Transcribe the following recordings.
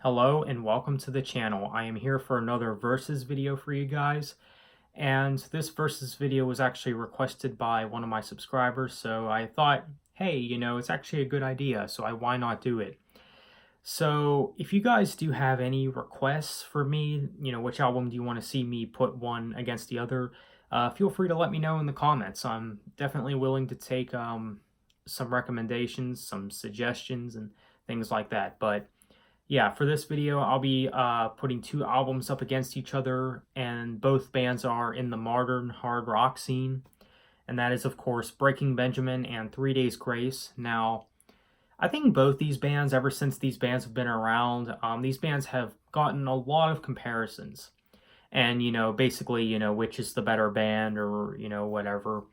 Hello and welcome to the channel. I am here for another versus video for you guys. And this versus video was actually requested by one of my subscribers, so I thought, hey, it's actually a good idea, so why not do it? So if you guys do have any requests for me, which album do you want to see me put one against the other, feel free to let me know in the comments. I'm definitely willing to take some recommendations, some suggestions, and things like that. But yeah, for this video, I'll be putting two albums up against each other, and both bands are in the modern hard rock scene. And that is, of course, Breaking Benjamin and 3 Days Grace. Now, I think both these bands, ever since these bands have been around, these bands have gotten a lot of comparisons. And, basically, which is the better band or, whatever.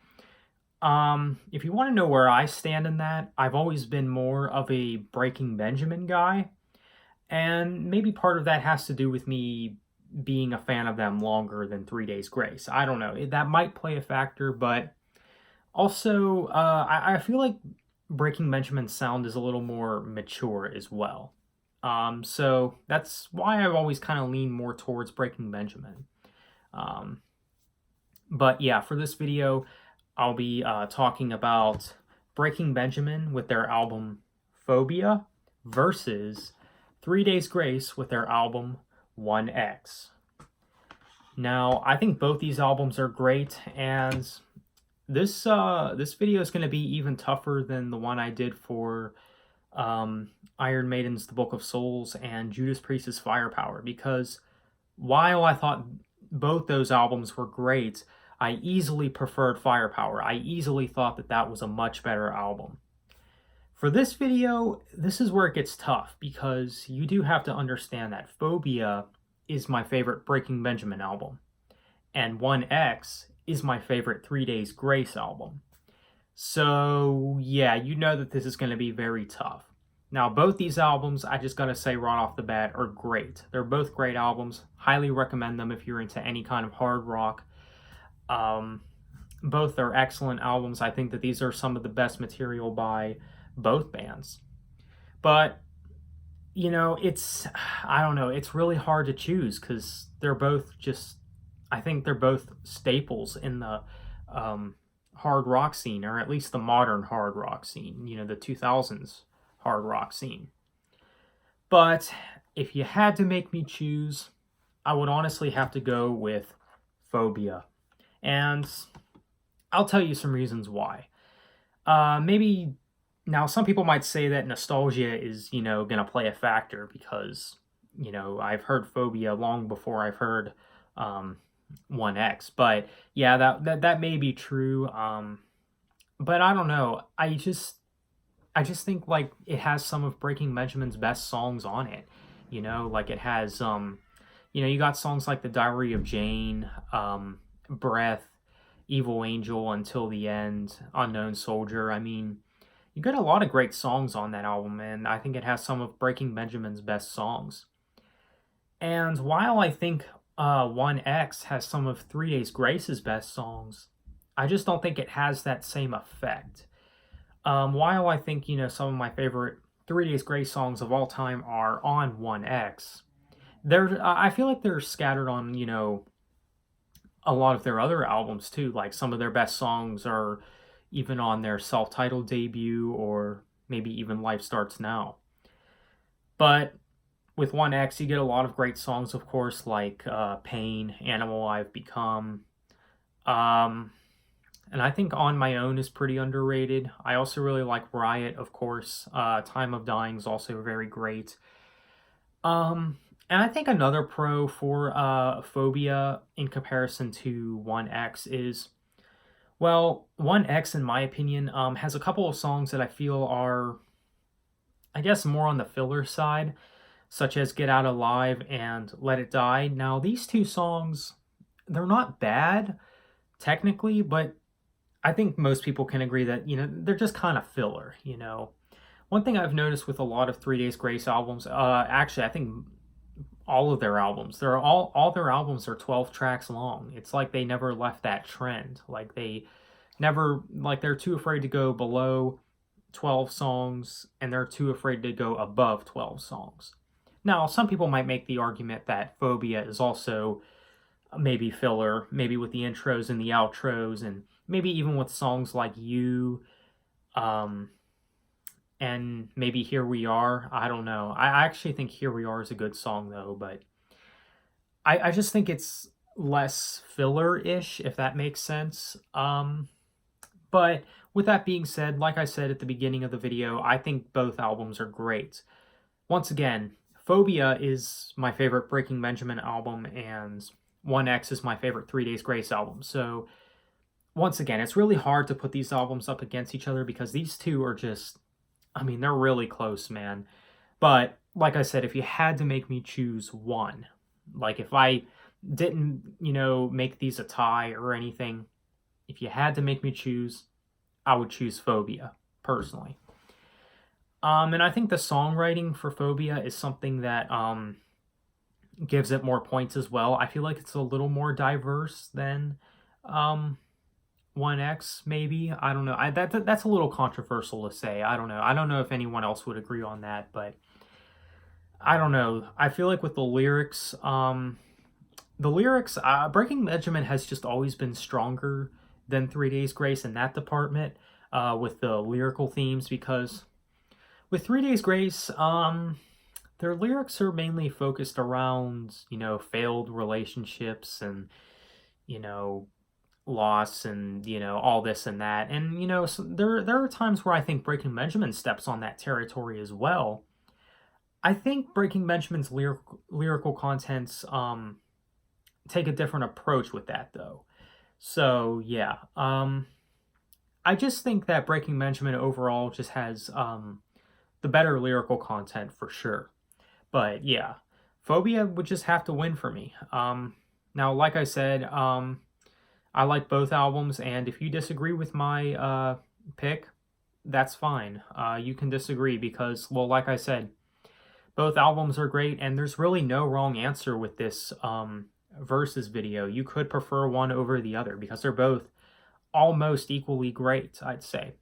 If you want to know where I stand in that, I've always been more of a Breaking Benjamin guy. And maybe part of that has to do with me being a fan of them longer than 3 Days Grace. I don't know. That might play a factor, but also I feel like Breaking Benjamin's sound is a little more mature as well. So that's why I've always kind of leaned more towards Breaking Benjamin. But yeah, for this video, I'll be talking about Breaking Benjamin with their album Phobia versus 3 Days Grace with their album 1X. Now, I think both these albums are great, and this video is going to be even tougher than the one I did for Iron Maiden's The Book of Souls and Judas Priest's Firepower, because while I thought both those albums were great, I easily preferred Firepower. I easily thought that that was a much better album. For this video, this is where it gets tough, because you do have to understand that Phobia is my favorite Breaking Benjamin album, and 1X is my favorite 3 Days Grace album. So yeah, you know that this is going to be very tough. Now, both these albums, I just gotta say right off the bat, are great. They're both great albums. Highly recommend them if you're into any kind of hard rock. Both are excellent albums. I think that these are some of the best material by both bands. But I don't know, it's really hard to choose, because they're both just, I think they're both staples in the hard rock scene, or at least the modern hard rock scene, the 2000s hard rock scene. But if you had to make me choose, I would honestly have to go with Phobia, and I'll tell you some reasons why. Maybe now, some people might say that nostalgia is, going to play a factor, because, I've heard Phobia long before I've heard 1X. But yeah, that may be true. But I don't know. I just think like it has some of Breaking Benjamin's best songs on it. Like it has you got songs like The Diary of Jane, Breath, Evil Angel, Until the End, Unknown Soldier. I mean, you got a lot of great songs on that album, and I think it has some of Breaking Benjamin's best songs. And while I think 1X has some of 3 Days Grace's best songs, I just don't think it has that same effect. While I think, some of my favorite 3 Days Grace songs of all time are on 1X, I feel like they're scattered on, a lot of their other albums too. Like some of their best songs are even on their self-titled debut, or maybe even Life Starts Now. But with 1X, you get a lot of great songs, of course, like Pain, Animal I've Become. And I think On My Own is pretty underrated. I also really like Riot, of course. Time of Dying is also very great. And I think another pro for Phobia in comparison to 1X is, well, 1X, in my opinion, has a couple of songs that I feel are, I guess, more on the filler side, such as Get Out Alive and Let It Die. Now, these two songs, they're not bad, technically, but I think most people can agree that, they're just kind of filler, One thing I've noticed with a lot of 3 Days Grace albums, actually, I think all of their albums, all their albums are 12 tracks long. It's like they never left that trend. Like they're too afraid to go below 12 songs, and they're too afraid to go above 12 songs. Now, some people might make the argument that Phobia is also maybe filler, maybe with the intros and the outros, and maybe even with songs like You, um, and maybe Here We Are. I don't know. I actually think Here We Are is a good song, though, but I just think it's less filler-ish, if that makes sense. But with that being said, like I said at the beginning of the video, I think both albums are great. Once again, Phobia is my favorite Breaking Benjamin album, and 1X is my favorite 3 Days Grace album. So, once again, it's really hard to put these albums up against each other because these two are just, I mean, they're really close, man. But, like I said, if you had to make me choose one, like if I didn't, make these a tie or anything, if you had to make me choose, I would choose Phobia, personally. And I think the songwriting for Phobia is something that gives it more points as well. I feel like it's a little more diverse than 1X, maybe. I don't know. That's a little controversial to say. I don't know. I don't know if anyone else would agree on that, but I don't know. I feel like with the lyrics, Breaking Benjamin has just always been stronger than 3 Days Grace in that department with the lyrical themes, because with 3 Days Grace, their lyrics are mainly focused around, failed relationships and, loss and, all this and that. And, so there are times where I think Breaking Benjamin steps on that territory as well. I think Breaking Benjamin's lyrical contents take a different approach with that, though. So, yeah. I just think that Breaking Benjamin overall just has the better lyrical content for sure. But yeah, Phobia would just have to win for me. Now, like I said, I like both albums, and if you disagree with my pick, that's fine. You can disagree because, well, like I said, both albums are great, and there's really no wrong answer with this versus video. You could prefer one over the other because they're both almost equally great, I'd say.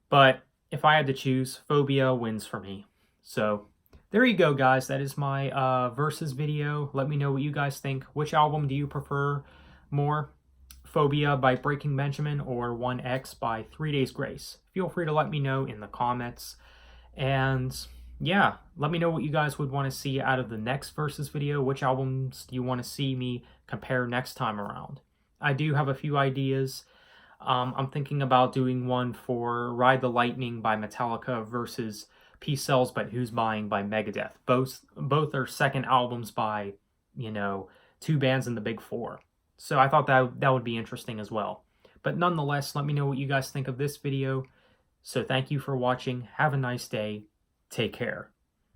But if I had to choose, Phobia wins for me. So there you go, guys. That is my versus video. Let me know what you guys think. Which album do you prefer more? Phobia by Breaking Benjamin or 1X by 3 Days Grace? Feel free to let me know in the comments. And yeah, let me know what you guys would want to see out of the next versus video. Which albums do you want to see me compare next time around? I do have a few ideas. I'm thinking about doing one for Ride the Lightning by Metallica versus Peace Sells But Who's Buying by Megadeth. Both are second albums by, two bands in the Big Four. So I thought that would be interesting as well. But nonetheless, let me know what you guys think of this video. So thank you for watching. Have a nice day. Take care.